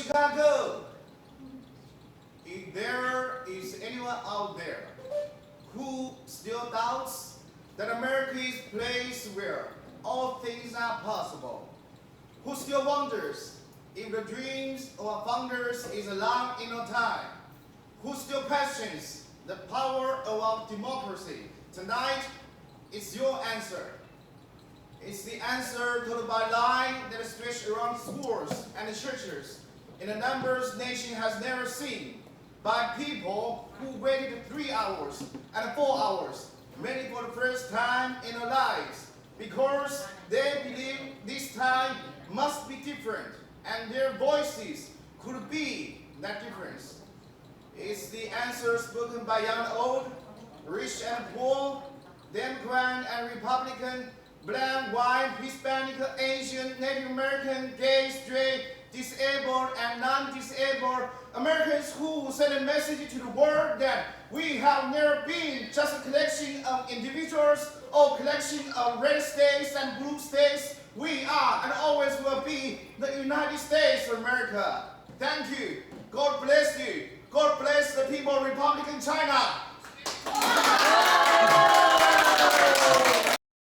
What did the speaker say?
Chicago. If there is anyone out there who still doubts that America is a place where all things are possible, who still wonders if the dreams of our founders is long enough time, who still questions the power of our democracy, tonight is your answer. It's the answer to the byline that is stretched around schools and churches in a numbers nation has never seen, by people who waited 3 hours and 4 hours, many for the first time in their lives, because they believe this time must be different, and their voices could be that difference. It's the answer spoken by young and old, rich and poor, Democrat and Republican, black, white, Hispanic, Asian, Native American, gay, straight, disabled and non-disabled Americans who send a message to the world that we have never been just a collection of individuals or collection of red states and blue states. We are and always will be the United States of America. Thank you. God bless you.